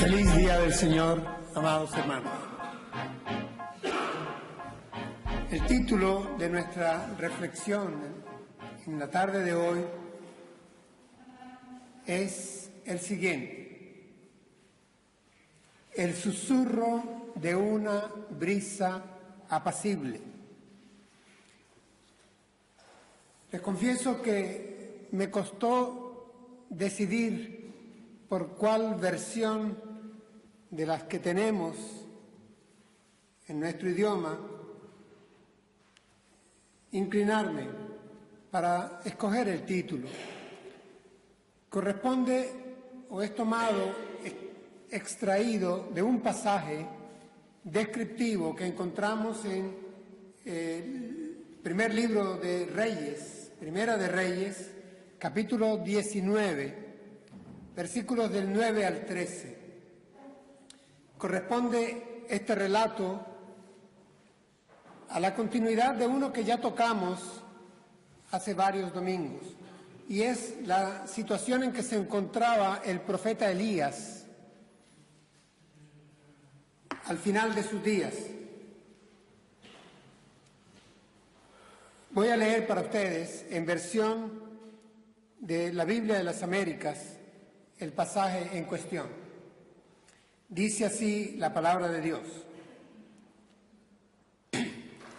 Feliz día del Señor, amados hermanos. El título de nuestra reflexión en la tarde de hoy es el siguiente: el susurro de una brisa apacible. Les confieso que me costó decidir por cuál versión de las que tenemos en nuestro idioma inclinarme para escoger el título. Corresponde o es tomado, extraído de un pasaje descriptivo que encontramos en el primer libro de Reyes, Primera de Reyes, capítulo 19, versículos del 9 al 13. Corresponde este relato a la continuidad de uno que ya tocamos hace varios domingos, y es la situación en que se encontraba el profeta Elías al final de sus días. Voy a leer para ustedes, en versión de la Biblia de las Américas, el pasaje en cuestión. Dice así la palabra de Dios.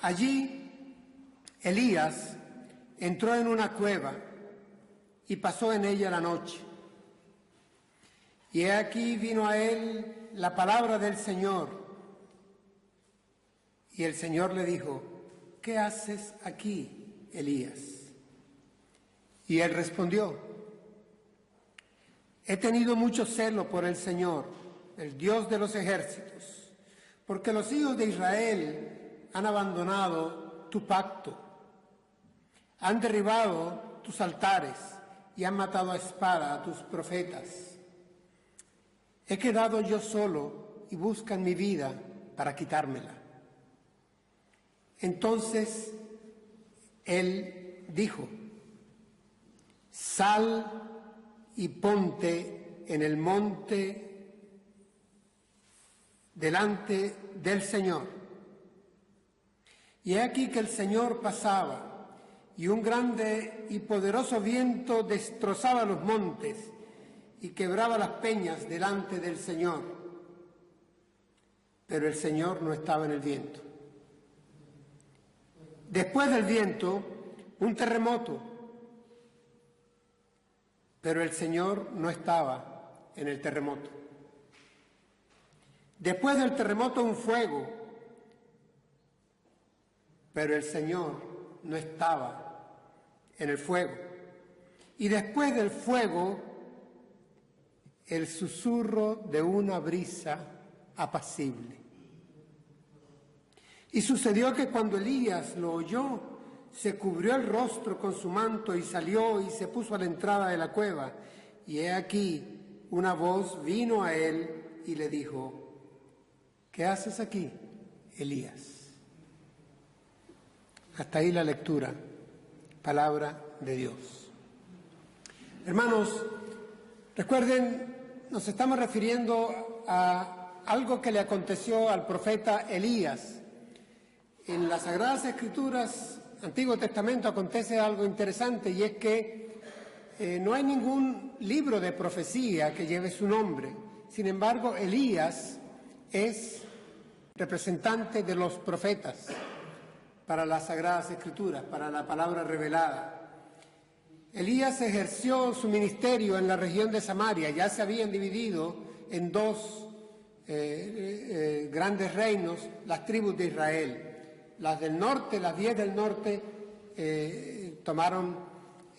Allí Elías entró en una cueva y pasó en ella la noche. Y he aquí vino a él la palabra del Señor. Y el Señor le dijo: ¿qué haces aquí, Elías? Y él respondió: he tenido mucho celo por el Señor, el Dios de los ejércitos, porque los hijos de Israel han abandonado tu pacto, han derribado tus altares y han matado a espada a tus profetas. He quedado yo solo y buscan mi vida para quitármela. Entonces él dijo: sal y ponte en el monte delante del Señor. Y he aquí que el Señor pasaba, y un grande y poderoso viento destrozaba los montes y quebraba las peñas delante del Señor. Pero el Señor no estaba en el viento. Después del viento, un terremoto, pero el Señor no estaba en el terremoto. Después del terremoto, un fuego, pero el Señor no estaba en el fuego. Y después del fuego, el susurro de una brisa apacible. Y sucedió que cuando Elías lo oyó, se cubrió el rostro con su manto y salió y se puso a la entrada de la cueva. Y he aquí, una voz vino a él y le dijo: ¿qué haces aquí, Elías? Hasta ahí la lectura, palabra de Dios. Hermanos, recuerden, nos estamos refiriendo a algo que le aconteció al profeta Elías. En las Sagradas Escrituras, Antiguo Testamento, acontece algo interesante, y es que no hay ningún libro de profecía que lleve su nombre. Sin embargo, Elías es representante de los profetas para las Sagradas Escrituras, para la palabra revelada. Elías ejerció su ministerio en la región de Samaria. Ya se habían dividido en dos grandes reinos las tribus de Israel. Las del norte, las 10 del norte, tomaron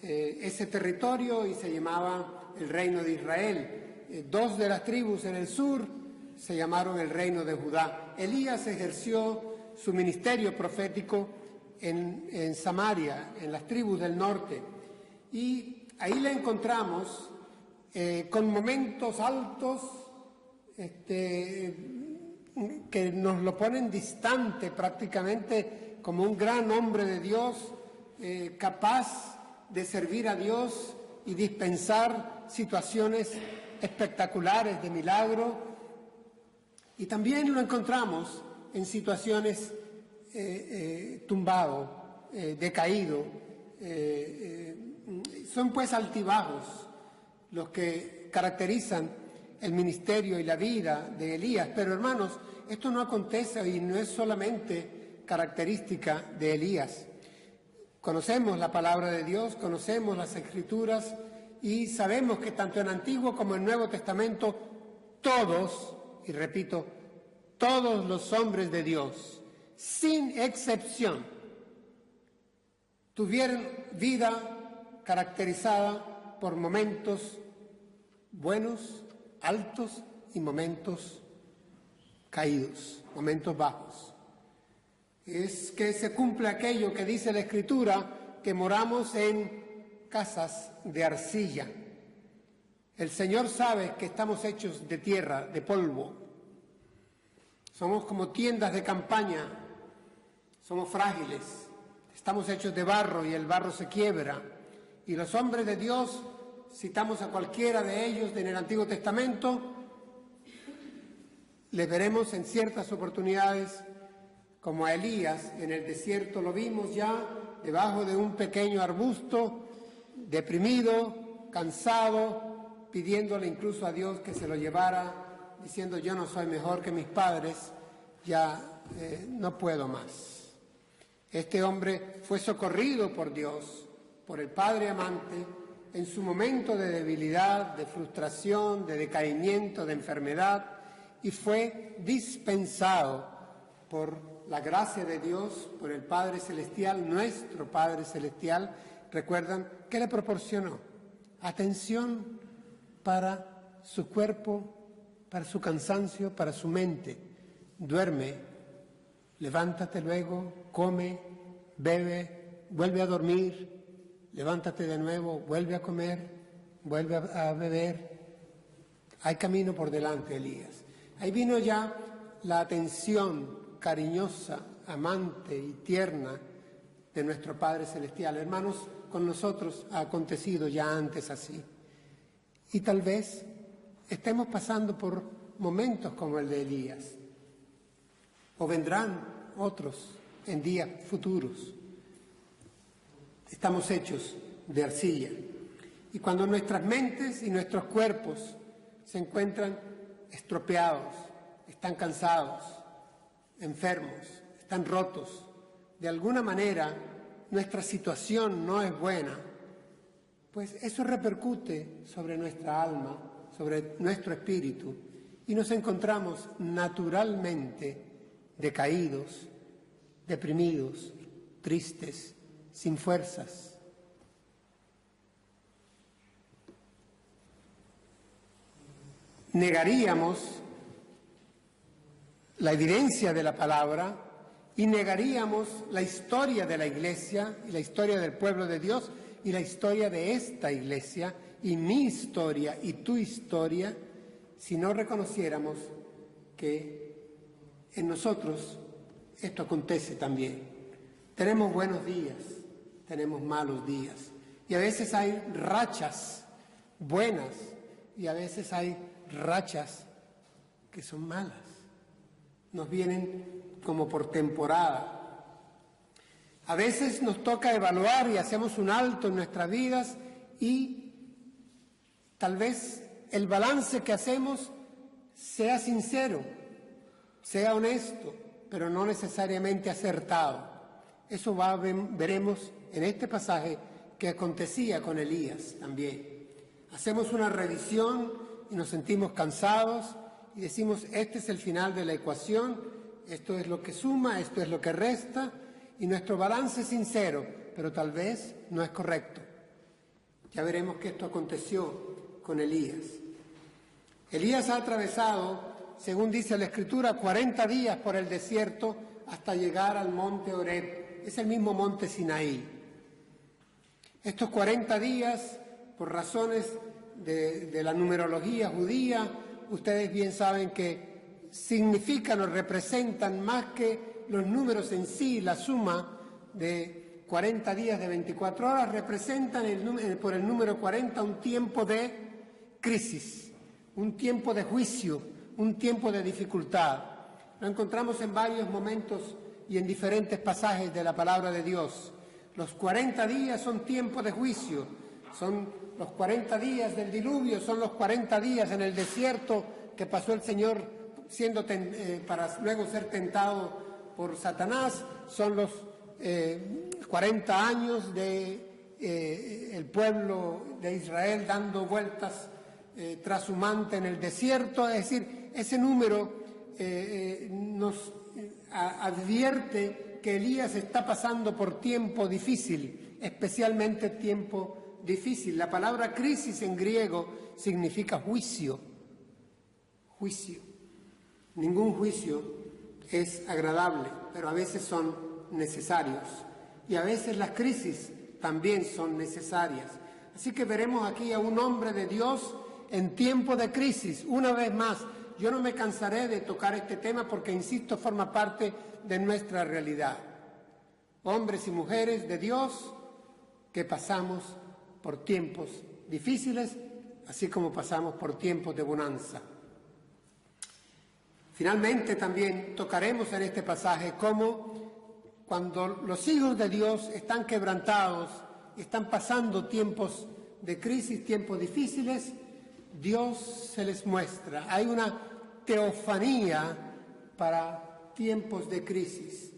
ese territorio y se llamaba el reino de Israel. Dos de las tribus en el sur se llamaron el reino de Judá. Elías ejerció su ministerio profético en Samaria, en las tribus del norte. Y ahí le encontramos con momentos altos que nos lo ponen distante prácticamente, como un gran hombre de Dios, capaz de servir a Dios y dispensar situaciones espectaculares de milagro Y también lo encontramos en situaciones tumbado, decaído. Son pues altibajos los que caracterizan el ministerio y la vida de Elías. Pero hermanos, esto no acontece y no es solamente característica de Elías. Conocemos la palabra de Dios, conocemos las Escrituras y sabemos que tanto en Antiguo como en Nuevo Testamento todos, y repito, todos los hombres de Dios, sin excepción, tuvieron vida caracterizada por momentos buenos, altos y momentos caídos, momentos bajos. Es que se cumple aquello que dice la Escritura, que moramos en casas de arcilla. El Señor sabe que estamos hechos de tierra, de polvo. Somos como tiendas de campaña, somos frágiles, estamos hechos de barro y el barro se quiebra. Y los hombres de Dios, citamos a cualquiera de ellos en el Antiguo Testamento, les veremos en ciertas oportunidades, como a Elías en el desierto, lo vimos ya debajo de un pequeño arbusto, deprimido, cansado, pidiéndole incluso a Dios que se lo llevara, diciendo: yo no soy mejor que mis padres, ya no puedo más. Este hombre fue socorrido por Dios, por el Padre amante, en su momento de debilidad, de frustración, de decaimiento, de enfermedad, y fue dispensado por la gracia de Dios, por el Padre Celestial, nuestro Padre Celestial. ¿Recuerdan qué le proporcionó? Atención para su cuerpo, para su cansancio, para su mente. Duerme, levántate luego, come, bebe, vuelve a dormir, levántate de nuevo, vuelve a comer, vuelve a beber. Hay camino por delante, Elías. Ahí vino ya la atención cariñosa, amante y tierna de nuestro Padre Celestial. Hermanos, con nosotros ha acontecido ya antes así. Y tal vez estemos pasando por momentos como el de Elías. O vendrán otros en días futuros. Estamos hechos de arcilla. Y cuando nuestras mentes y nuestros cuerpos se encuentran estropeados, están cansados, enfermos, están rotos, de alguna manera nuestra situación no es buena, pues eso repercute sobre nuestra alma, sobre nuestro espíritu, y nos encontramos naturalmente decaídos, deprimidos, tristes, sin fuerzas. Negaríamos la evidencia de la palabra y negaríamos la historia de la Iglesia y la historia del pueblo de Dios y la historia de esta Iglesia y mi historia y tu historia si no reconociéramos que en nosotros esto acontece también. Tenemos buenos días, tenemos malos días y a veces hay rachas buenas y a veces hay rachas que son malas. Nos vienen como por temporada. A veces nos toca evaluar y hacemos un alto en nuestras vidas y tal vez el balance que hacemos sea sincero, sea honesto, pero no necesariamente acertado. Eso veremos en este pasaje que acontecía con Elías también. Hacemos una revisión y nos sentimos cansados y decimos: este es el final de la ecuación, esto es lo que suma, esto es lo que resta, y nuestro balance es sincero, pero tal vez no es correcto. Ya veremos que esto aconteció con Elías. Elías ha atravesado, según dice la Escritura, 40 días por el desierto hasta llegar al monte Horeb. Es el mismo monte Sinaí. Estos 40 días, por razones de la numerología judía, ustedes bien saben que significan o representan más que los números en sí, la suma de 40 días de 24 horas, representan por el número 40 un tiempo de crisis, un tiempo de juicio, un tiempo de dificultad. Lo encontramos en varios momentos y en diferentes pasajes de la palabra de Dios. Los 40 días son tiempo de juicio, son los 40 días del diluvio, son los 40 días en el desierto que pasó el Señor para luego ser tentado por Satanás, son los 40 años de el pueblo de Israel dando vueltas trashumante en el desierto. Es decir, ese número nos advierte que Elías está pasando por tiempo difícil, especialmente tiempo difícil. La palabra crisis en griego significa juicio. Juicio. Ningún juicio es agradable, pero a veces son necesarios. Y a veces las crisis también son necesarias. Así que veremos aquí a un hombre de Dios en tiempo de crisis. Una vez más, yo no me cansaré de tocar este tema porque, insisto, forma parte de nuestra realidad. Hombres y mujeres de Dios que pasamos por tiempos difíciles, así como pasamos por tiempos de bonanza. Finalmente, también tocaremos en este pasaje cómo cuando los hijos de Dios están quebrantados, están pasando tiempos de crisis, tiempos difíciles, Dios se les muestra. Hay una teofanía para tiempos de crisis.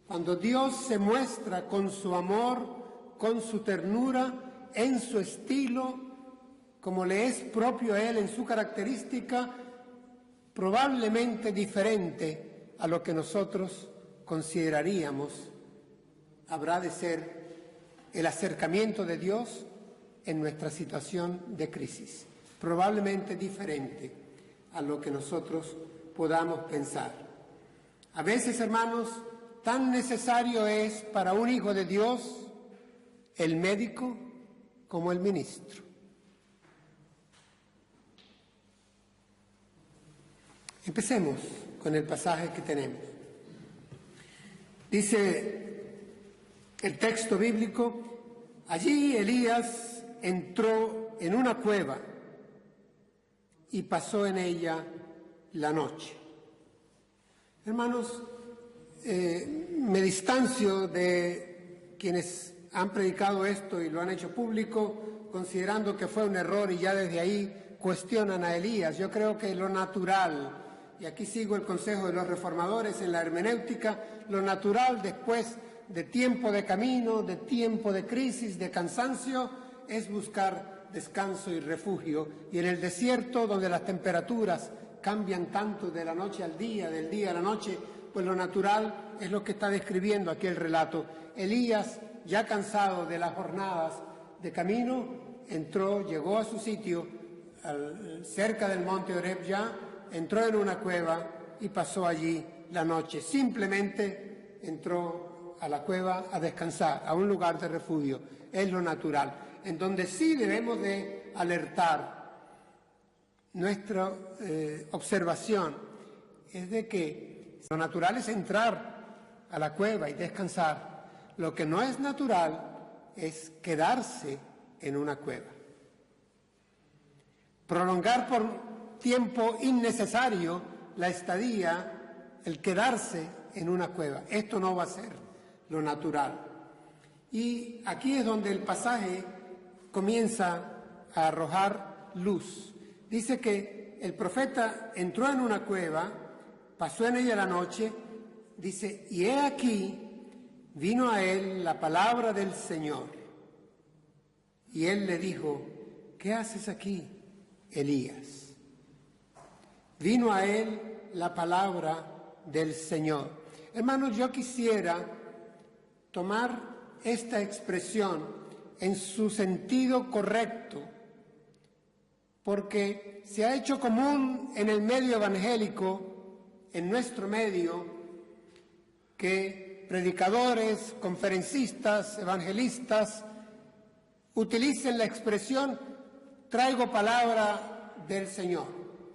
Cuando Dios se muestra con su amor, con su ternura, en su estilo, como le es propio a Él, en su característica, probablemente diferente a lo que nosotros consideraríamos, habrá de ser el acercamiento de Dios en nuestra situación de crisis. Probablemente diferente a lo que nosotros podamos pensar. A veces, hermanos, tan necesario es para un hijo de Dios el médico como el ministro. Empecemos con el pasaje que tenemos. Dice el texto bíblico: allí Elías entró en una cueva y pasó en ella la noche. Hermanos, me distancio de quienes han predicado esto y lo han hecho público, considerando que fue un error y ya desde ahí cuestionan a Elías. Yo creo que lo natural, y aquí sigo el consejo de los reformadores en la hermenéutica, lo natural después de tiempo de camino, de tiempo de crisis, de cansancio, es buscar descanso y refugio. Y en el desierto, donde las temperaturas cambian tanto de la noche al día, del día a la noche, pues lo natural es lo que está describiendo aquí el relato. Elías, ya cansado de las jornadas de camino, llegó a su sitio cerca del monte Oreb ya, entró en una cueva y pasó allí la noche. Simplemente entró a la cueva a descansar, a un lugar de refugio. Es lo natural. En donde sí debemos de alertar nuestra observación es de que lo natural es entrar a la cueva y descansar. Lo que no es natural es quedarse en una cueva. Prolongar por tiempo innecesario la estadía, el quedarse en una cueva. Esto no va a ser lo natural. Y aquí es donde el pasaje comienza a arrojar luz. Dice que el profeta entró en una cueva, pasó en ella la noche, dice, y he aquí, vino a él la palabra del Señor. Y él le dijo, ¿qué haces aquí, Elías? Vino a él la palabra del Señor. Hermanos, yo quisiera tomar esta expresión en su sentido correcto, porque se ha hecho común en el medio evangélico, en nuestro medio, que predicadores, conferencistas, evangelistas utilicen la expresión traigo palabra del Señor,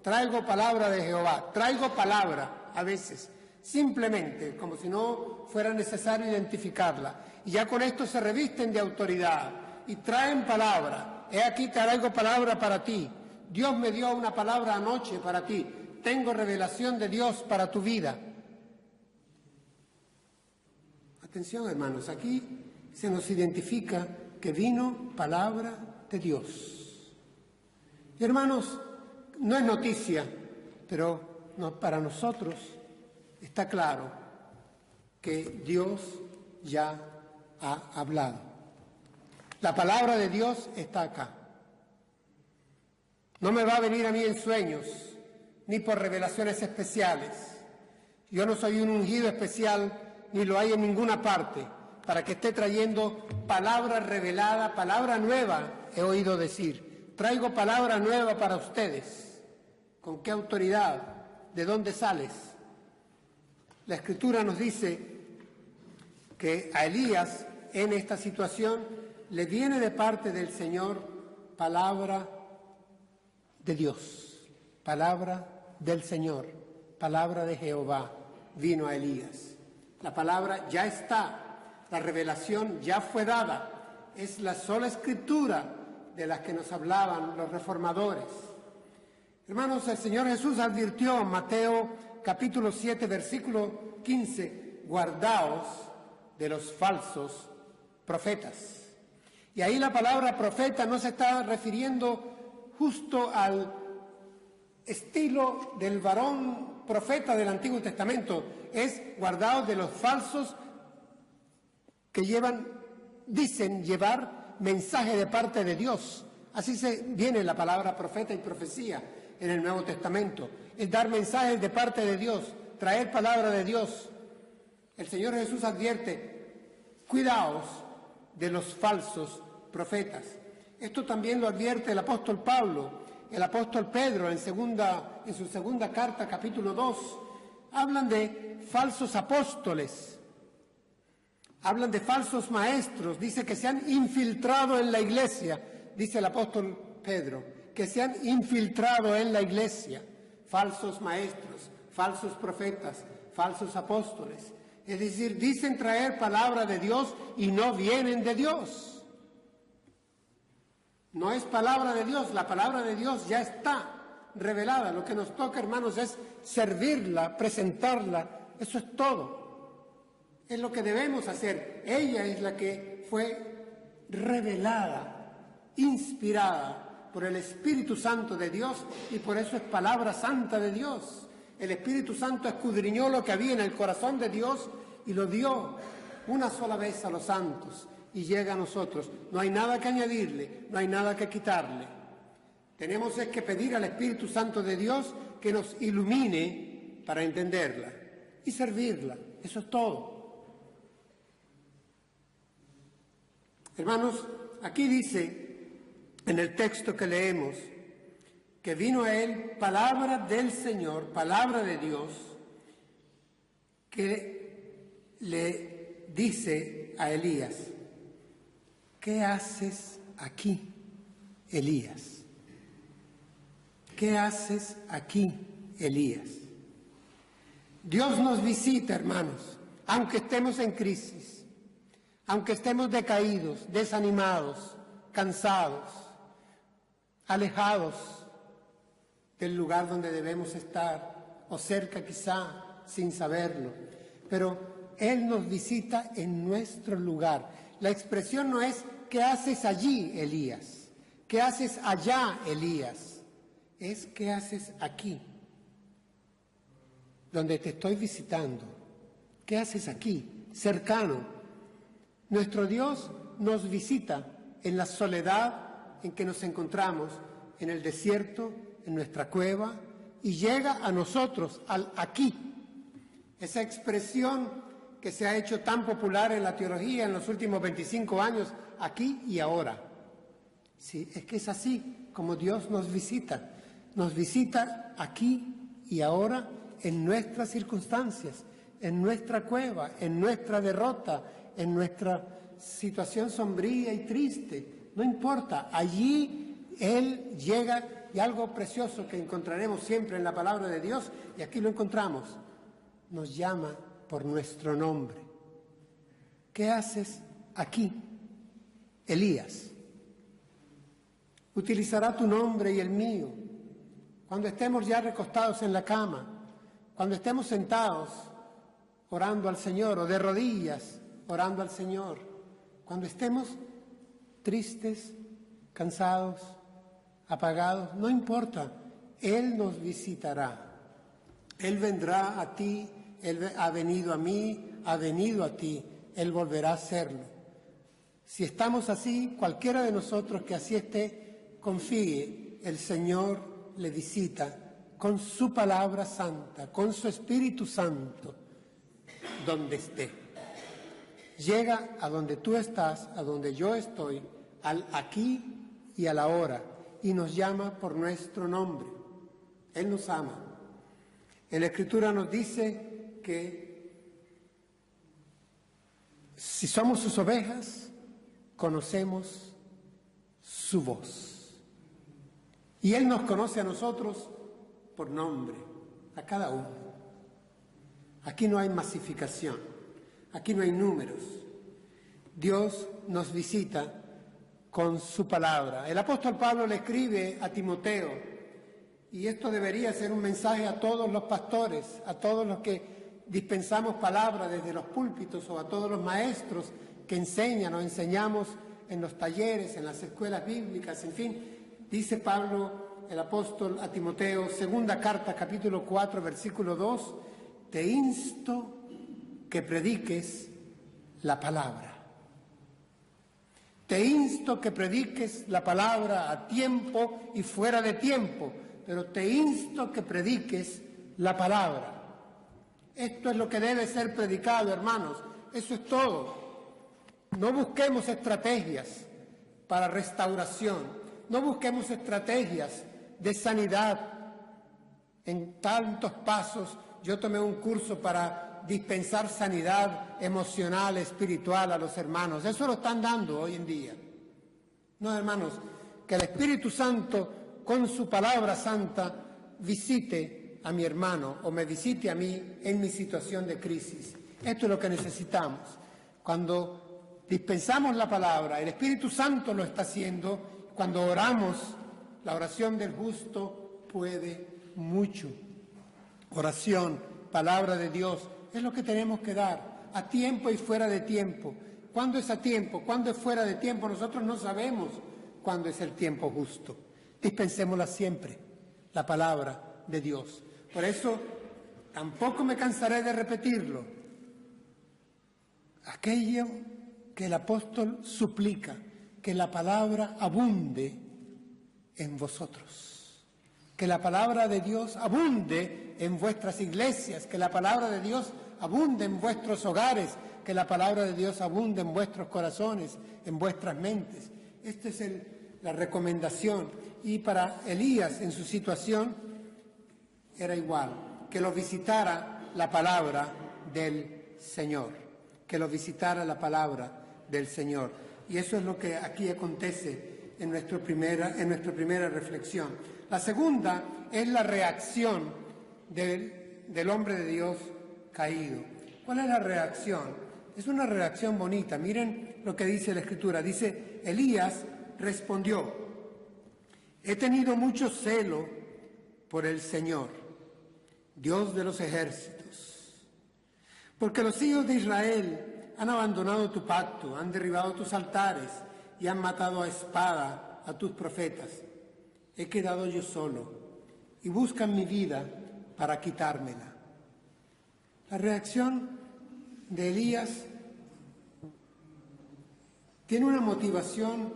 traigo palabra de Jehová, traigo palabra a veces, simplemente como si no fuera necesario identificarla. Y ya con esto se revisten de autoridad y traen palabra. He aquí traigo palabra para ti. Dios me dio una palabra anoche para ti. tengo revelación de Dios para tu vida. Atención, hermanos, aquí se nos identifica que vino palabra de Dios. Y hermanos, no es noticia, pero para nosotros está claro que Dios ya ha hablado. La palabra de Dios está acá. No me va a venir a mí en sueños, ni por revelaciones especiales. Yo no soy un ungido especial, ni lo hay en ninguna parte, para que esté trayendo palabra revelada, palabra nueva, he oído decir. Traigo palabra nueva para ustedes. ¿Con qué autoridad? ¿De dónde sales? La Escritura nos dice que a Elías, en esta situación, le viene de parte del Señor palabra de Dios, palabra del Señor, palabra de Jehová, vino a Elías. La palabra ya está, la revelación ya fue dada, es la sola Escritura de las que nos hablaban los reformadores. Hermanos, el Señor Jesús advirtió en Mateo capítulo 7, versículo 15, guardaos de los falsos profetas. Y ahí la palabra profeta no se está refiriendo justo al estilo del varón profeta del Antiguo Testamento, es guardaos de los falsos que dicen llevar mensaje de parte de Dios. Así viene la palabra profeta y profecía en el Nuevo Testamento, es dar mensajes de parte de Dios, traer palabra de Dios. El Señor Jesús advierte, cuidaos de los falsos profetas. Esto también lo advierte el apóstol Pablo, el apóstol Pedro en su segunda carta, capítulo 2. Hablan de falsos apóstoles, hablan de falsos maestros, dice que se han infiltrado en la iglesia, dice el apóstol Pedro, que se han infiltrado en la iglesia, falsos maestros, falsos profetas, falsos apóstoles. Es decir, dicen traer palabra de Dios y no vienen de Dios. No es palabra de Dios, la palabra de Dios ya está revelada. Lo que nos toca, hermanos, es servirla, presentarla. Eso es todo. Es lo que debemos hacer. Ella es la que fue revelada, inspirada por el Espíritu Santo de Dios, y por eso es palabra santa de Dios. El Espíritu Santo escudriñó lo que había en el corazón de Dios y lo dio una sola vez a los santos, y llega a nosotros. No hay nada que añadirle, no hay nada que quitarle. Tenemos es que pedir al Espíritu Santo de Dios que nos ilumine para entenderla y servirla. Eso es todo. Hermanos, aquí dice en el texto que leemos que vino a él palabra del Señor, palabra de Dios, que le dice a Elías, ¿qué haces aquí, Elías? ¿Qué haces aquí, Elías? Dios nos visita, hermanos, aunque estemos en crisis, aunque estemos decaídos, desanimados, cansados, alejados del lugar donde debemos estar, o cerca quizá sin saberlo, pero Él nos visita en nuestro lugar. La expresión no es ¿qué haces allí, Elías? ¿Qué haces allá, Elías? Es ¿qué haces aquí? Donde te estoy visitando. ¿Qué haces aquí? Cercano. Nuestro Dios nos visita en la soledad en que nos encontramos, en el desierto, en nuestra cueva, y llega a nosotros, al aquí. Esa expresión que se ha hecho tan popular en la teología en los últimos 25 años, aquí y ahora. Sí, es que es así como Dios nos visita aquí y ahora en nuestras circunstancias, en nuestra cueva, en nuestra derrota, en nuestra situación sombría y triste. No importa, allí Él llega, y algo precioso que encontraremos siempre en la palabra de Dios, y aquí lo encontramos, nos llama por nuestro nombre. ¿Qué haces aquí, Elías? Utilizará tu nombre y el mío cuando estemos ya recostados en la cama, cuando estemos sentados orando al Señor o de rodillas orando al Señor, cuando estemos tristes, cansados, apagados, no importa, Él nos visitará. Él vendrá a ti, Él ha venido a mí, ha venido a ti, Él volverá a hacerlo. Si estamos así, cualquiera de nosotros que así esté, confíe, el Señor le visita con su palabra santa, con su Espíritu Santo, donde esté. Llega a donde tú estás, a donde yo estoy, al aquí y a la hora, y nos llama por nuestro nombre. Él nos ama. En la Escritura nos dice que si somos sus ovejas, conocemos su voz. Y Él nos conoce a nosotros por nombre, a cada uno. Aquí no hay masificación, aquí no hay números. Dios nos visita con su palabra. El apóstol Pablo le escribe a Timoteo, y esto debería ser un mensaje a todos los pastores, a todos los que dispensamos palabra desde los púlpitos o a todos los maestros que enseñan o enseñamos en los talleres, en las escuelas bíblicas, en fin. Dice Pablo, el apóstol, a Timoteo, segunda carta, capítulo 4, versículo 2, te insto que prediques la palabra. Te insto que prediques la palabra a tiempo y fuera de tiempo, pero te insto que prediques la palabra. Esto es lo que debe ser predicado, hermanos. Eso es todo. No busquemos estrategias para restauración. No busquemos estrategias de sanidad. En tantos pasos yo tomé un curso para dispensar sanidad emocional, espiritual a los hermanos. Eso lo están dando hoy en día. No, hermanos, que el Espíritu Santo con su palabra santa visite a mi hermano o me visite a mí en mi situación de crisis. Esto es lo que necesitamos. Cuando dispensamos la palabra, el Espíritu Santo lo está haciendo. Cuando oramos, la oración del justo puede mucho. Oración, palabra de Dios, es lo que tenemos que dar, a tiempo y fuera de tiempo. ¿Cuándo es a tiempo? ¿Cuándo es fuera de tiempo? Nosotros no sabemos cuándo es el tiempo justo. Dispensémosla siempre, la palabra de Dios. Por eso, tampoco me cansaré de repetirlo. Aquello que el apóstol suplica, que la palabra abunde en vosotros. Que la palabra de Dios abunde en vuestras iglesias, que la palabra de Dios abunde en vuestros hogares, que la palabra de Dios abunde en vuestros corazones, en vuestras mentes. Esta es la recomendación. Y para Elías, en su situación, era igual, que lo visitara la palabra del Señor, que lo visitara la palabra del Señor. Y eso es lo que aquí acontece en nuestra primera reflexión. La segunda es la reacción del hombre de Dios caído. ¿Cuál es la reacción? Es una reacción bonita. Miren lo que dice la Escritura. Dice, Elías respondió, he tenido mucho celo por el Señor, Dios de los ejércitos, porque los hijos de Israel han abandonado tu pacto, han derribado tus altares y han matado a espada a tus profetas. He quedado yo solo y buscan mi vida para quitármela. La reacción de Elías tiene una motivación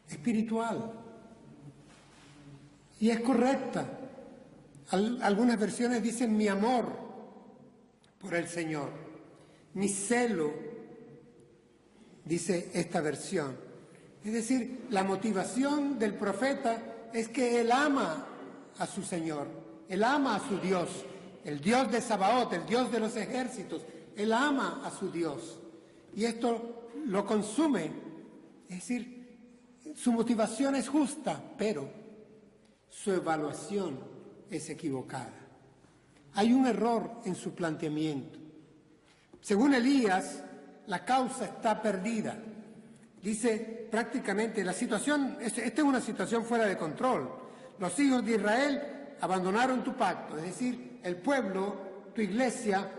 espiritual y es correcta. Algunas versiones dicen mi amor por el Señor, mi celo, dice esta versión. Es decir, la motivación del profeta es que él ama a su Señor, él ama a su Dios, el Dios de Sabaoth, el Dios de los ejércitos, él ama a su Dios. Y esto lo consume, es decir, su motivación es justa, pero su evaluación es equivocada. Hay un error en su planteamiento. Según Elías, la causa está perdida. Dice prácticamente, esta es una situación fuera de control. Los hijos de Israel abandonaron tu pacto, es decir, el pueblo, tu iglesia,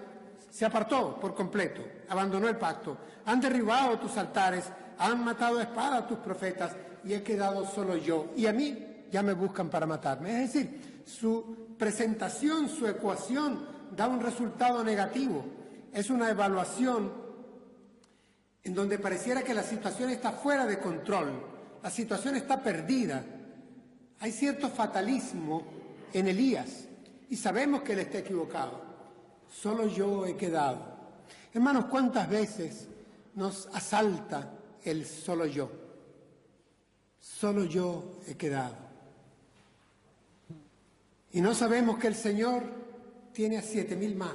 se apartó por completo, abandonó el pacto. Han derribado tus altares, han matado a espada a tus profetas y he quedado solo yo. Y a mí ya me buscan para matarme. Es decir, su presentación, su ecuación da un resultado negativo. Es una evaluación en donde pareciera que la situación está fuera de control, la situación está perdida. Hay cierto fatalismo en Elías y sabemos que él está equivocado. Solo yo he quedado. Hermanos, ¿cuántas veces nos asalta el solo yo? Solo yo he quedado. Y no sabemos que el Señor tiene a 7,000 más,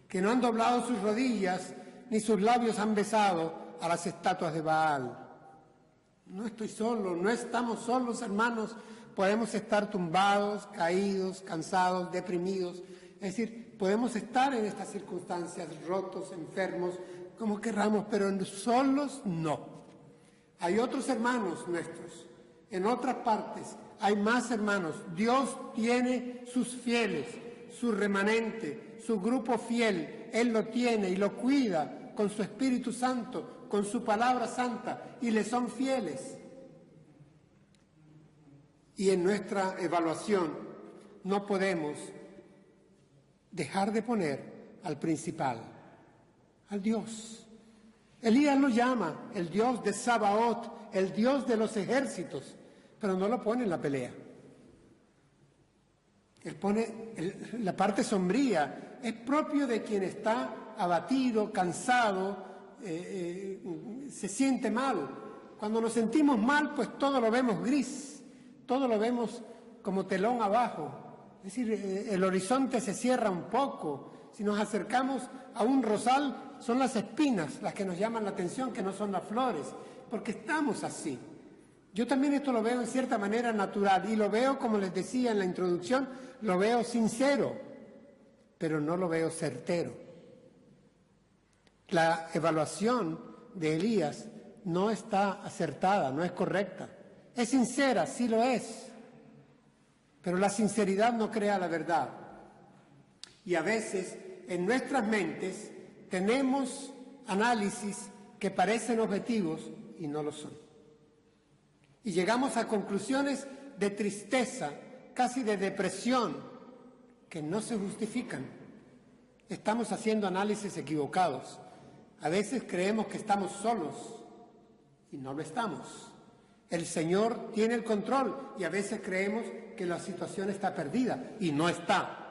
que no han doblado sus rodillas ni sus labios han besado a las estatuas de Baal. No estoy solo, no estamos solos, hermanos. Podemos estar tumbados, caídos, cansados, deprimidos. Es decir, podemos estar en estas circunstancias rotos, enfermos, como querramos, pero solos no. Hay otros hermanos nuestros, en otras partes, hay más hermanos. Dios tiene sus fieles, su remanente, su grupo fiel. Él lo tiene y lo cuida con su Espíritu Santo, con su palabra santa, y le son fieles. Y en nuestra evaluación no podemos dejar de poner al principal, al Dios. Elías lo llama el Dios de Sabaoth, el Dios de los ejércitos, pero no lo pone en la pelea. Él pone la parte sombría, es propio de quien está abatido, cansado, se siente mal. Cuando nos sentimos mal, pues todo lo vemos gris, todo lo vemos como telón abajo. Es decir, el horizonte se cierra un poco. Si nos acercamos a un rosal, son las espinas las que nos llaman la atención, que no son las flores, porque estamos así. Yo también esto lo veo en cierta manera natural y lo veo, como les decía en la introducción, lo veo sincero, pero no lo veo certero. La evaluación de Elías no está acertada, no es correcta. Es sincera, sí lo es. Pero la sinceridad no crea la verdad. Y a veces en nuestras mentes tenemos análisis que parecen objetivos y no lo son. Y llegamos a conclusiones de tristeza, casi de depresión, que no se justifican. Estamos haciendo análisis equivocados. A veces creemos que estamos solos y no lo estamos. El Señor tiene el control y a veces creemos que la situación está perdida y no está.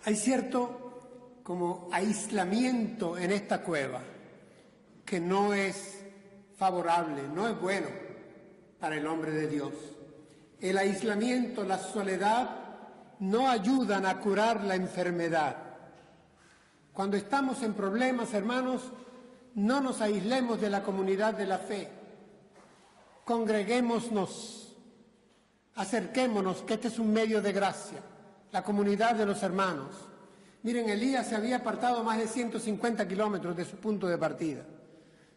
Hay cierto como aislamiento en esta cueva que no es favorable, no es bueno para el hombre de Dios. El aislamiento, la soledad no ayudan a curar la enfermedad. Cuando estamos en problemas, hermanos, no nos aislemos de la comunidad de la fe. Congreguémonos, acerquémonos, que este es un medio de gracia, la comunidad de los hermanos. Miren, Elías se había apartado más de 150 kilómetros de su punto de partida.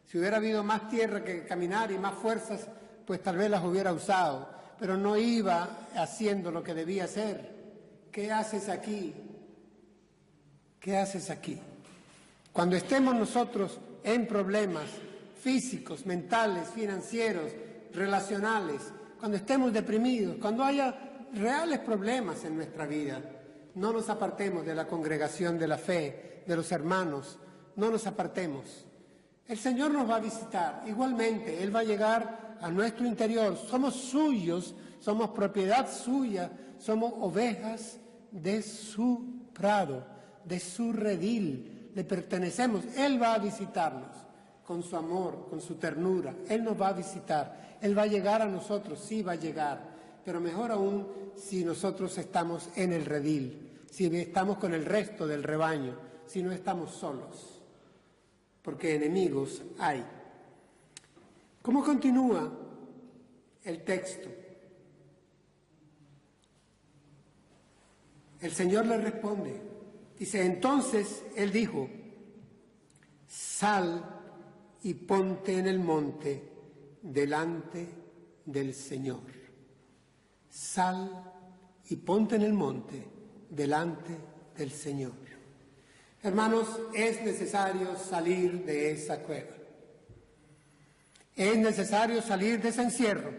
Si hubiera habido más tierra que caminar y más fuerzas, pues tal vez las hubiera usado, pero no iba haciendo lo que debía hacer. ¿Qué haces aquí? ¿Qué haces aquí? Cuando estemos nosotros en problemas físicos, mentales, financieros, relacionales, cuando estemos deprimidos, cuando haya reales problemas en nuestra vida, no nos apartemos de la congregación de la fe, de los hermanos, no nos apartemos. El Señor nos va a visitar, igualmente, Él va a llegar a nuestro interior. Somos suyos, somos propiedad suya, somos ovejas de su prado, de su redil, le pertenecemos. Él va a visitarnos con su amor, con su ternura. Él nos va a visitar, Él va a llegar a nosotros, sí va a llegar, pero mejor aún si nosotros estamos en el redil, si estamos con el resto del rebaño, si no estamos solos, porque enemigos hay. ¿Cómo continúa el texto? El Señor le responde, dice, entonces Él dijo, sal y ponte en el monte delante del Señor. Sal y ponte en el monte delante del Señor. Hermanos, es necesario salir de esa cueva. Es necesario salir de ese encierro.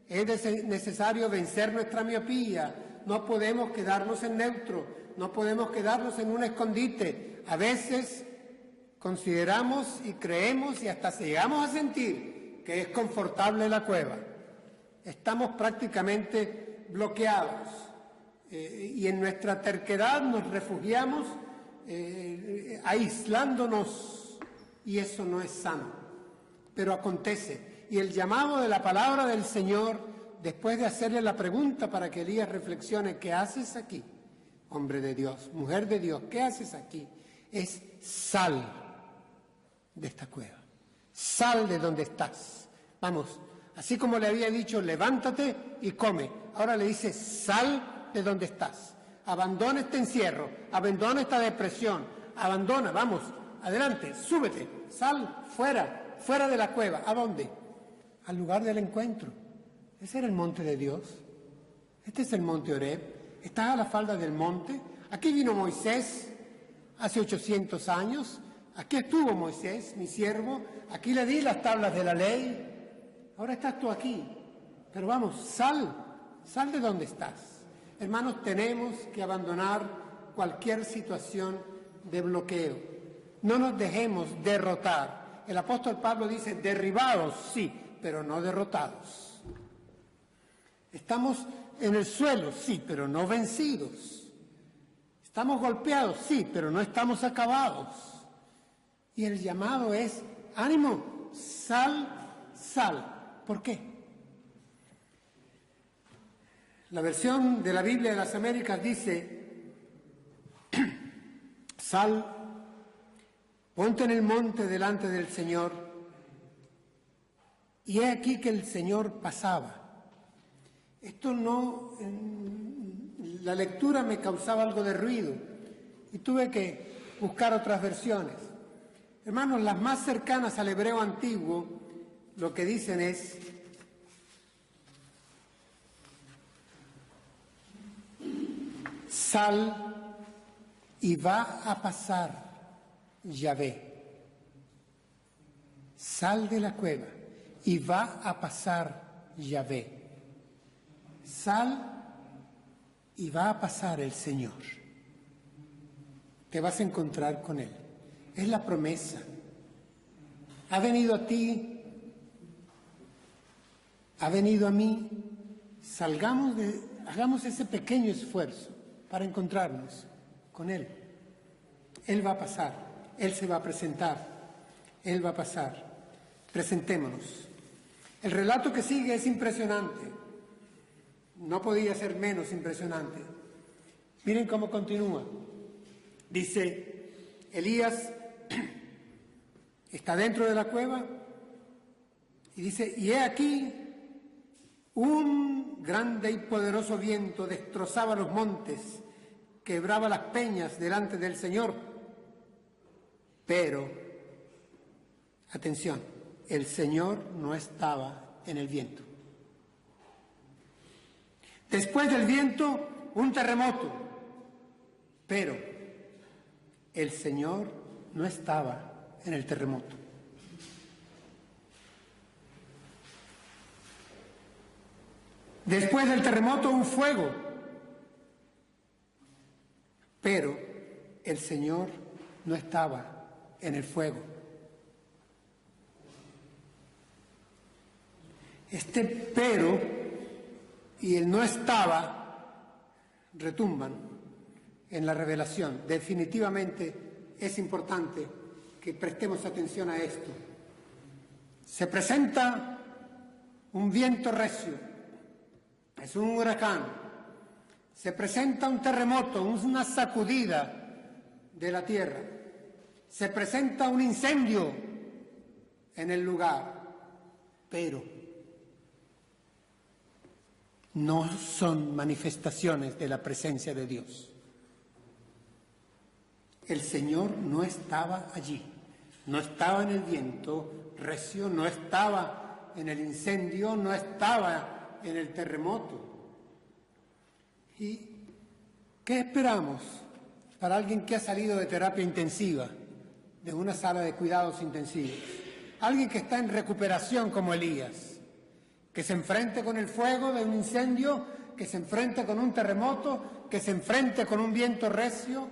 Es necesario vencer nuestra miopía. No podemos quedarnos en neutro. No podemos quedarnos en un escondite. A veces consideramos y creemos y hasta llegamos a sentir que es confortable la cueva. Estamos prácticamente bloqueados y en nuestra terquedad nos refugiamos aislándonos, y eso no es sano. Pero acontece, y el llamado de la palabra del Señor, después de hacerle la pregunta para que Elías reflexione, ¿qué haces aquí, hombre de Dios, mujer de Dios? ¿Qué haces aquí? Es sal de esta cueva, sal de donde estás. Vamos, así como le había dicho, levántate y come, ahora le dice, sal de donde estás, abandona este encierro, abandona esta depresión, abandona, vamos, adelante, súbete, sal fuera de la cueva. ¿A dónde? Al lugar del encuentro. Ese era el monte de Dios. Este es el monte Horeb. Estás a la falda del monte. Aquí vino Moisés hace 800 años. Aquí estuvo Moisés, mi siervo. Aquí le di las tablas de la ley. Ahora estás tú aquí. Pero vamos, sal de donde estás. Hermanos, tenemos que abandonar cualquier situación de bloqueo. No nos dejemos derrotar. El apóstol Pablo dice, derribados, sí, pero no derrotados. Estamos en el suelo, sí, pero no vencidos. Estamos golpeados, sí, pero no estamos acabados. Y el llamado es, ánimo, sal. ¿Por qué? La versión de la Biblia de las Américas dice, sal, ponte en el monte delante del Señor. Y he aquí que el Señor pasaba. Esto no, la lectura me causaba algo de ruido y tuve que buscar otras versiones. Hermanos, las más cercanas al hebreo antiguo, lo que dicen es, sal y va a pasar Yahvé. Sal de la cueva y va a pasar Yahvé. Sal y va a pasar el Señor. Te vas a encontrar con Él. Es la promesa. Ha venido a ti, ha venido a mí. Hagamos ese pequeño esfuerzo para encontrarnos con Él. Él va a pasar, Él se va a presentar, Él va a pasar. Presentémonos. El relato que sigue es impresionante. No podía ser menos impresionante. Miren cómo continúa. Dice, Elías está dentro de la cueva y dice, y he aquí un grande y poderoso viento destrozaba los montes, quebraba las peñas delante del Señor. Pero, atención, el Señor no estaba en el viento. Después del viento, un terremoto, pero el Señor no estaba en el terremoto. Después del terremoto, un fuego, pero el Señor no estaba en el fuego. Este pero y el no estaba retumban en la revelación. Definitivamente es importante que prestemos atención a esto. Se presenta un viento recio, es un huracán. Se presenta un terremoto, una sacudida de la tierra. Se presenta un incendio en el lugar, pero no son manifestaciones de la presencia de Dios. El Señor no estaba allí, no estaba en el viento recio, no estaba en el incendio, no estaba en el terremoto. ¿Y qué esperamos para alguien que ha salido de terapia intensiva, de una sala de cuidados intensivos? Alguien que está en recuperación como Elías, que se enfrente con el fuego de un incendio, que se enfrente con un terremoto, que se enfrente con un viento recio.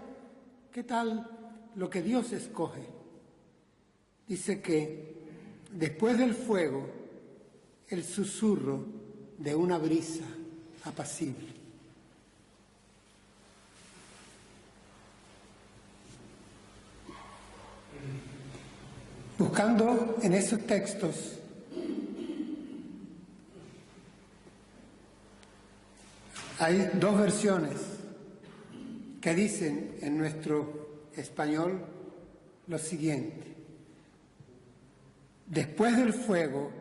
¿Qué tal lo que Dios escoge? Dice que después del fuego, el susurro de una brisa apacible. Buscando en esos textos hay dos versiones que dicen en nuestro español lo siguiente: después del fuego,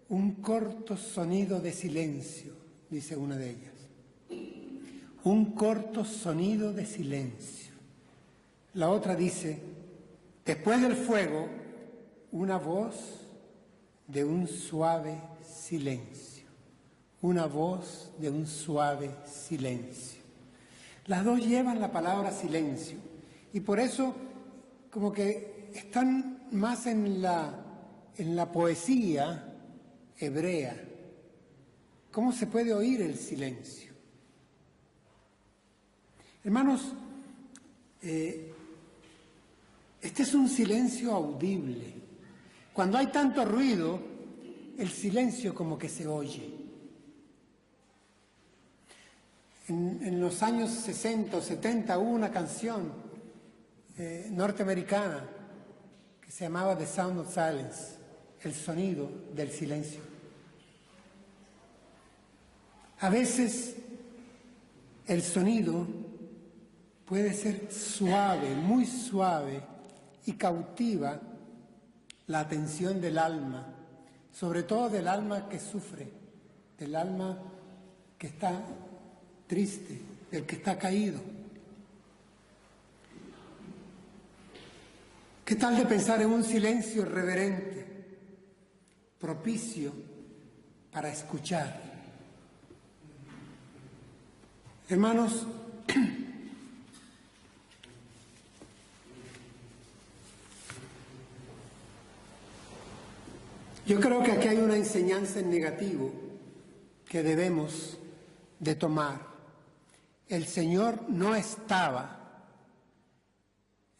un corto sonido de silencio, dice una de ellas. Un corto sonido de silencio. La otra dice, después del fuego, una voz de un suave silencio. Una voz de un suave silencio. Las dos llevan la palabra silencio y por eso como que están más en la poesía hebrea. ¿Cómo se puede oír el silencio? Hermanos, este es un silencio audible. Cuando hay tanto ruido, el silencio como que se oye. En los años 60 o 70 hubo una canción norteamericana que se llamaba The Sound of Silence, el sonido del silencio. A veces el sonido puede ser suave, muy suave, y cautiva la atención del alma, sobre todo del alma que sufre, del alma que está triste, del que está caído. ¿Qué tal de pensar en un silencio reverente, propicio para escuchar? Hermanos, yo creo que aquí hay una enseñanza en negativo que debemos de tomar. El Señor no estaba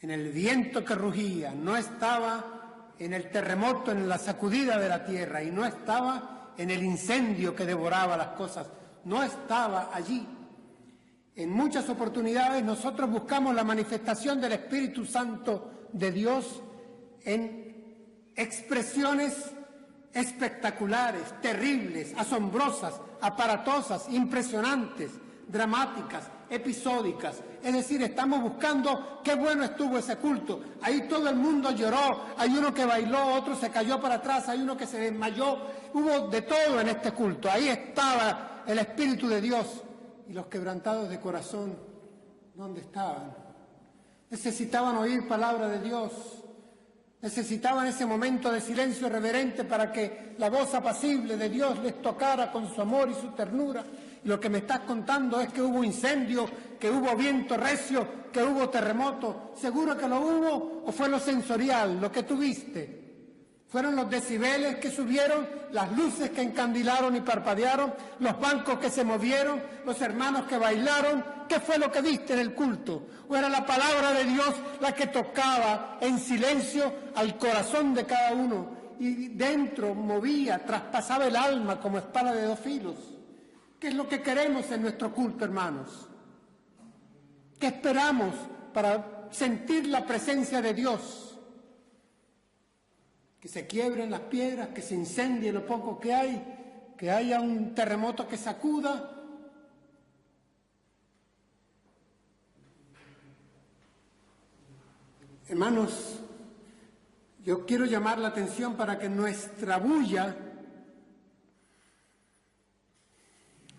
en el viento que rugía, no estaba en el terremoto, en la sacudida de la tierra, y no estaba en el incendio que devoraba las cosas, no estaba allí. En muchas oportunidades nosotros buscamos la manifestación del Espíritu Santo de Dios en expresiones espectaculares, terribles, asombrosas, aparatosas, impresionantes, dramáticas, episódicas. Es decir, estamos buscando qué bueno estuvo ese culto. Ahí todo el mundo lloró, hay uno que bailó, otro se cayó para atrás, hay uno que se desmayó. Hubo de todo en este culto. Ahí estaba el Espíritu de Dios. Y los quebrantados de corazón, ¿dónde estaban? Necesitaban oír palabra de Dios. Necesitaban ese momento de silencio reverente para que la voz apacible de Dios les tocara con su amor y su ternura. Y lo que me estás contando es que hubo incendio, que hubo viento recio, que hubo terremoto. ¿Seguro que lo hubo o fue lo sensorial, lo que tuviste? ¿Fueron los decibeles que subieron, las luces que encandilaron y parpadearon, los bancos que se movieron, los hermanos que bailaron? ¿Qué fue lo que viste en el culto? ¿O era la palabra de Dios la que tocaba en silencio al corazón de cada uno y dentro movía, traspasaba el alma como espada de dos filos? ¿Qué es lo que queremos en nuestro culto, hermanos? ¿Qué esperamos para sentir la presencia de Dios? Que se quiebren las piedras, que se incendie lo poco que hay, que haya un terremoto que sacuda. Hermanos, yo quiero llamar la atención para que nuestra bulla,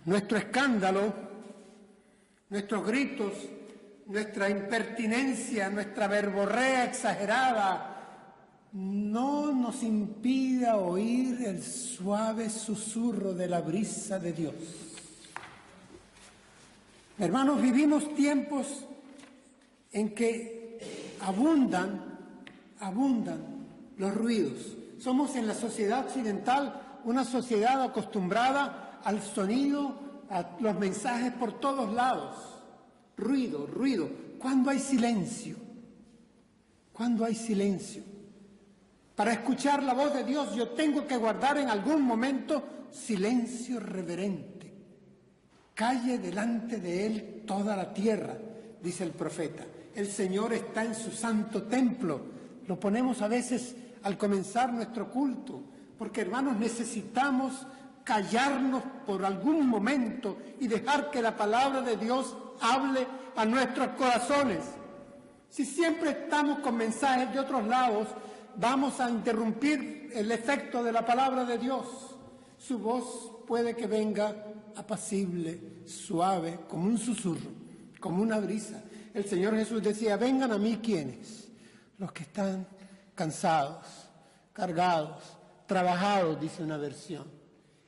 nuestro escándalo, nuestros gritos, nuestra impertinencia, nuestra verborrea exagerada, no nos impida oír el suave susurro de la brisa de Dios. Hermanos, vivimos tiempos en que abundan los ruidos. Somos en la sociedad occidental una sociedad acostumbrada al sonido, a los mensajes por todos lados. Ruido, ruido. ¿Cuándo hay silencio? ¿Cuándo hay silencio? Para escuchar la voz de Dios yo tengo que guardar en algún momento silencio reverente. Calle delante de Él toda la tierra, dice el profeta. El Señor está en su santo templo. Lo ponemos a veces al comenzar nuestro culto, porque hermanos necesitamos callarnos por algún momento y dejar que la palabra de Dios hable a nuestros corazones. Si siempre estamos con mensajes de otros lados, vamos a interrumpir el efecto de la palabra de Dios. Su voz puede que venga apacible, suave, como un susurro, como una brisa. El Señor Jesús decía, vengan a mí ¿quiénes? Los que están cansados, cargados, trabajados, dice una versión.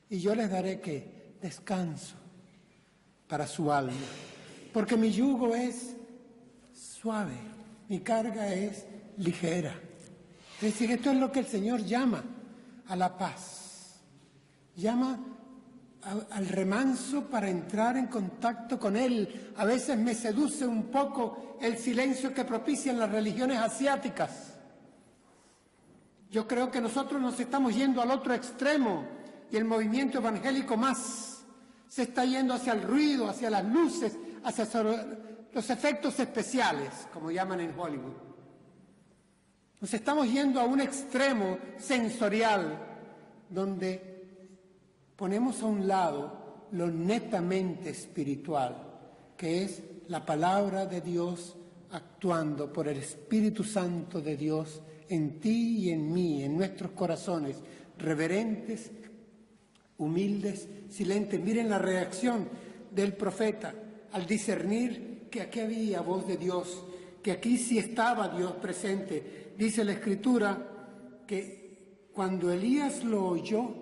Y yo les daré ¿qué? Descanso para su alma. Porque mi yugo es suave, mi carga es ligera. Es decir, esto es lo que el Señor llama a la paz. Llama al remanso para entrar en contacto con Él. A veces me seduce un poco el silencio que propician las religiones asiáticas. Yo creo que nosotros nos estamos yendo al otro extremo y el movimiento evangélico más se está yendo hacia el ruido, hacia las luces, hacia los efectos especiales, como llaman en Hollywood. Nos estamos yendo a un extremo sensorial donde ponemos a un lado lo netamente espiritual, que es la palabra de Dios actuando por el Espíritu Santo de Dios en ti y en mí, en nuestros corazones, reverentes, humildes, silentes. Miren la reacción del profeta al discernir que aquí había voz de Dios, que aquí sí estaba Dios presente. Dice la Escritura que cuando Elías lo oyó,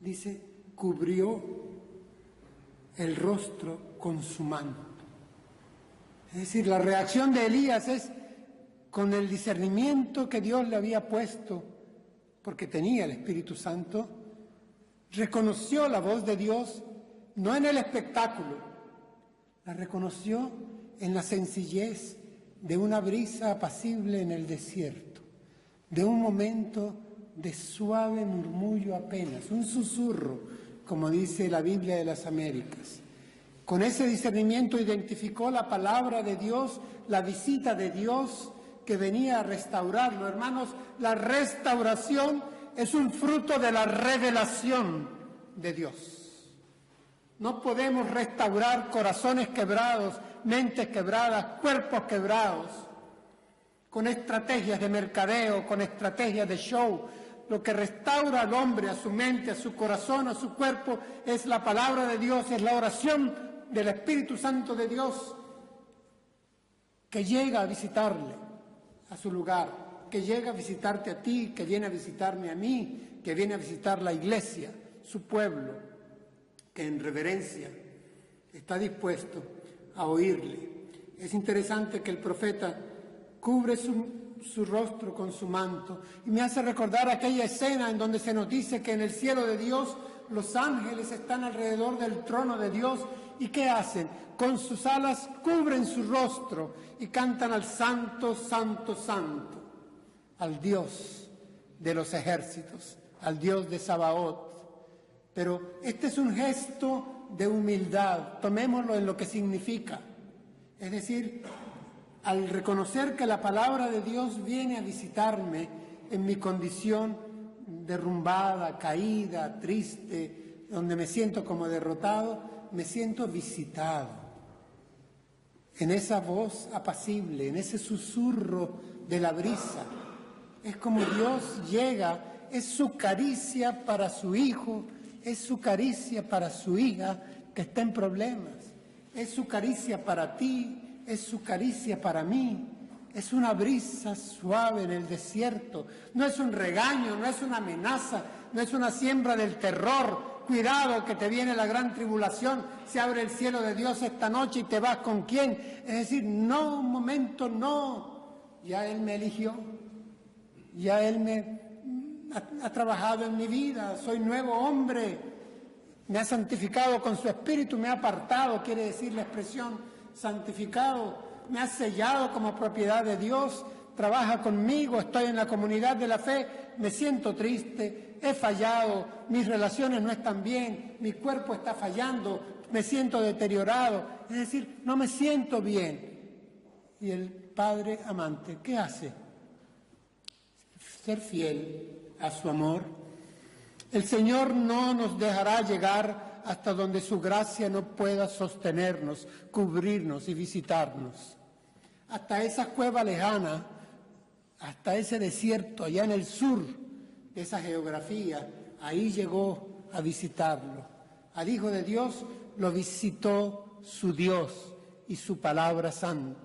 dice, cubrió el rostro con su manto. Es decir, la reacción de Elías es con el discernimiento que Dios le había puesto, porque tenía el Espíritu Santo, reconoció la voz de Dios, no en el espectáculo, la reconoció en la sencillez de una brisa apacible en el desierto, de un momento de suave murmullo apenas, un susurro, como dice la Biblia de las Américas. Con ese discernimiento identificó la palabra de Dios, la visita de Dios que venía a restaurarlo. Hermanos, la restauración es un fruto de la revelación de Dios. No podemos restaurar corazones quebrados, mentes quebradas, cuerpos quebrados, con estrategias de mercadeo, con estrategias de show. Lo que restaura al hombre, a su mente, a su corazón, a su cuerpo, es la palabra de Dios, es la oración del Espíritu Santo de Dios que llega a visitarle a su lugar, que llega a visitarte a ti, que viene a visitarme a mí, que viene a visitar la iglesia, su pueblo, que en reverencia está dispuesto a oírle. Es interesante que el profeta cubre su rostro con su manto y me hace recordar aquella escena en donde se nos dice que en el cielo de Dios los ángeles están alrededor del trono de Dios y ¿qué hacen? Con sus alas cubren su rostro y cantan al Santo, Santo, Santo, al Dios de los ejércitos, al Dios de Sabaoth. Pero este es un gesto de humildad, tomémoslo en lo que significa. Es decir, al reconocer que la palabra de Dios viene a visitarme en mi condición derrumbada, caída, triste, donde me siento como derrotado, me siento visitado. En esa voz apacible, en ese susurro de la brisa, es como Dios llega, es su caricia para su hijo, es su caricia para su hija que está en problemas, es su caricia para ti, es su caricia para mí, es una brisa suave en el desierto, no es un regaño, no es una amenaza, no es una siembra del terror. Cuidado que te viene la gran tribulación, se abre el cielo de Dios esta noche y te vas con quién. Es decir, no, un momento, no. Ya Él me eligió, ya Él me ha trabajado en mi vida, soy nuevo hombre, me ha santificado con su Espíritu, me ha apartado, quiere decir la expresión santificado, me ha sellado como propiedad de Dios, trabaja conmigo, estoy en la comunidad de la fe, me siento triste, he fallado, mis relaciones no están bien, mi cuerpo está fallando, me siento deteriorado, es decir, no me siento bien. Y el Padre amante, ¿qué hace? Ser fiel a su amor. El Señor no nos dejará llegar hasta donde su gracia no pueda sostenernos, cubrirnos y visitarnos. Hasta esa cueva lejana, hasta ese desierto allá en el sur de esa geografía, ahí llegó a visitarlo. Al Hijo de Dios lo visitó su Dios y su palabra santa.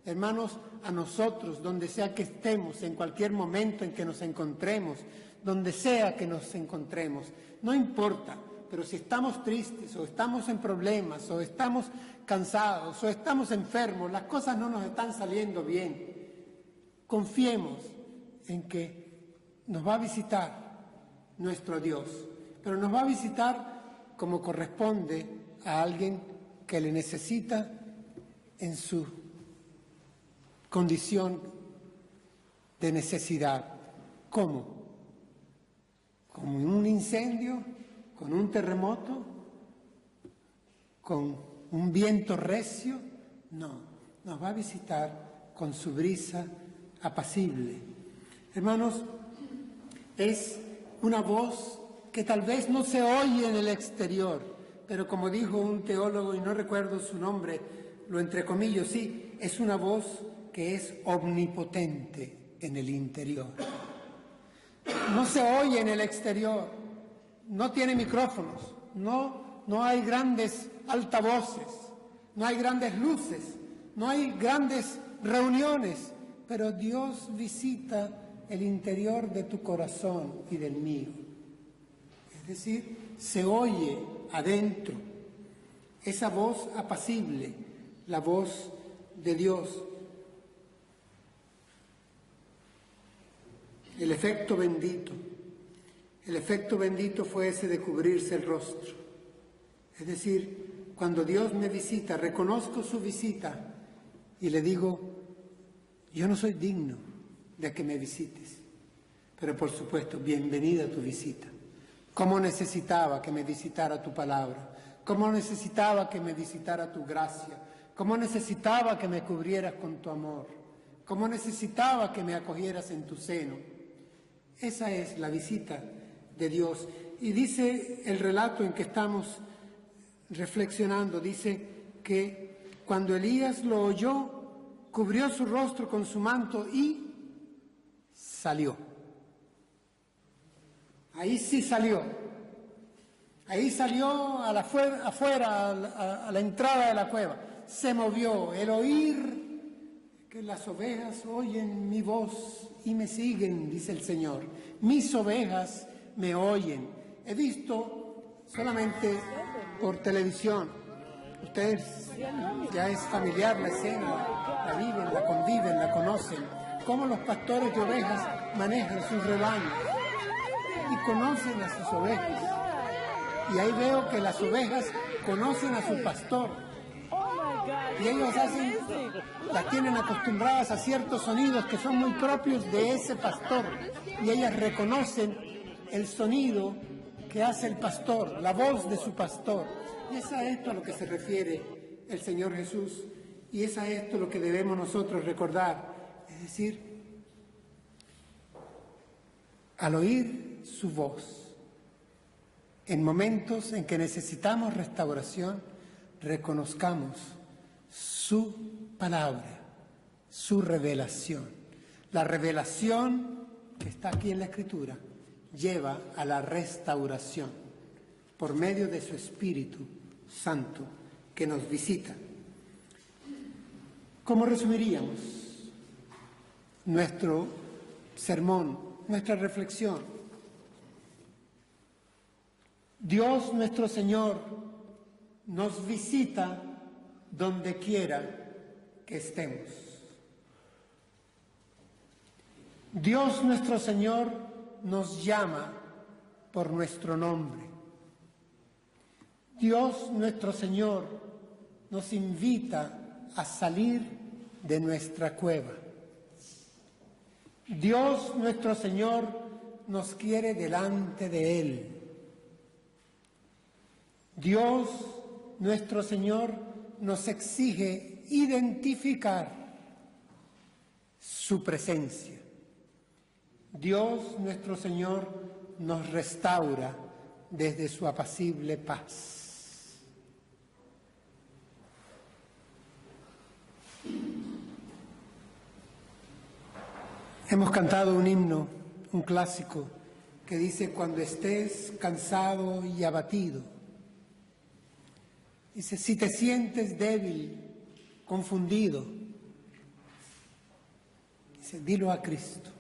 Hermanos, a nosotros, donde sea que estemos, en cualquier momento en que nos encontremos, donde sea que nos encontremos, no importa, pero si estamos tristes o estamos en problemas o estamos cansados o estamos enfermos, las cosas no nos están saliendo bien, confiemos en que nos va a visitar nuestro Dios, pero nos va a visitar como corresponde a alguien que le necesita en su condición de necesidad. ¿Cómo? ¿Como en un incendio? ¿Con un terremoto? ¿Con un viento recio? No, nos va a visitar con su brisa apacible. Hermanos, es una voz que tal vez no se oye en el exterior, pero como dijo un teólogo, y no recuerdo su nombre, lo entrecomillo, sí, es una voz que es omnipotente en el interior. No se oye en el exterior, no tiene micrófonos, no hay grandes altavoces, no hay grandes luces, no hay grandes reuniones, pero Dios visita el interior de tu corazón y del mío. Es decir, se oye adentro esa voz apacible, la voz de Dios. El efecto bendito fue ese de cubrirse el rostro. Es decir, cuando Dios me visita, reconozco su visita y le digo, yo no soy digno de que me visites, pero por supuesto, bienvenida a tu visita. Cómo necesitaba que me visitara tu palabra, cómo necesitaba que me visitara tu gracia, cómo necesitaba que me cubrieras con tu amor, cómo necesitaba que me acogieras en tu seno. Esa es la visita de Dios. Y dice el relato en que estamos reflexionando, dice que cuando Elías lo oyó, cubrió su rostro con su manto y salió. Ahí sí salió. Ahí salió afuera, a la entrada de la cueva. Se movió. El oír que las ovejas oyen mi voz y me siguen, dice el Señor. Mis ovejas me oyen. He visto solamente por televisión. Ustedes ya es familiar la escena, la viven, la conviven, la conocen. Cómo los pastores de ovejas manejan sus rebaños y conocen a sus ovejas. Y ahí veo que las ovejas conocen a su pastor. Y ellos las tienen acostumbradas a ciertos sonidos que son muy propios de ese pastor. Y ellas reconocen el sonido que hace el pastor, la voz de su pastor. Y es a esto a lo que se refiere el Señor Jesús. Y es a esto lo que debemos nosotros recordar. Es decir, al oír su voz, en momentos en que necesitamos restauración, reconozcamos su palabra, su revelación. La revelación que está aquí en la Escritura lleva a la restauración por medio de su Espíritu Santo que nos visita. ¿Cómo resumiríamos nuestro sermón, nuestra reflexión. Dios nuestro Señor nos visita donde quiera que estemos. Dios nuestro Señor nos llama por nuestro nombre. Dios nuestro Señor nos invita a salir de nuestra cueva. Dios nuestro Señor nos quiere delante de Él. Dios nuestro Señor nos exige identificar su presencia. Dios nuestro Señor nos restaura desde su apacible paz. Hemos cantado un himno, un clásico, que dice: cuando estés cansado y abatido. Dice: si te sientes débil, confundido, dice, dilo a Cristo,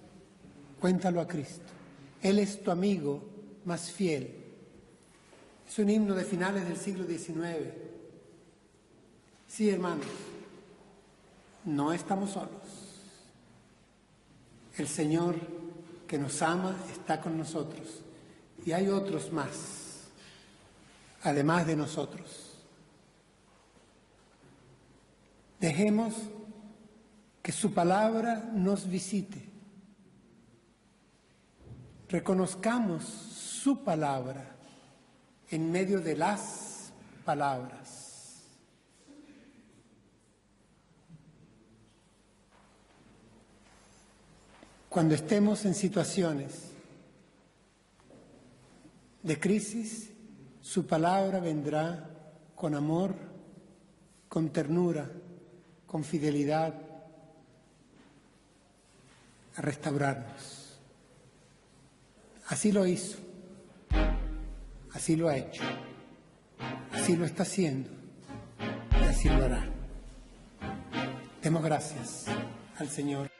cuéntalo a Cristo. Él es tu amigo más fiel. Es un himno de finales del siglo XIX. Sí, hermanos, no estamos solos. El Señor que nos ama está con nosotros. Y hay otros más, además de nosotros. Dejemos que su palabra nos visite. Reconozcamos su palabra en medio de las palabras. Cuando estemos en situaciones de crisis, su palabra vendrá con amor, con ternura, con fidelidad, a restaurarnos. Así lo hizo, así lo ha hecho, así lo está haciendo y así lo hará. Demos gracias al Señor.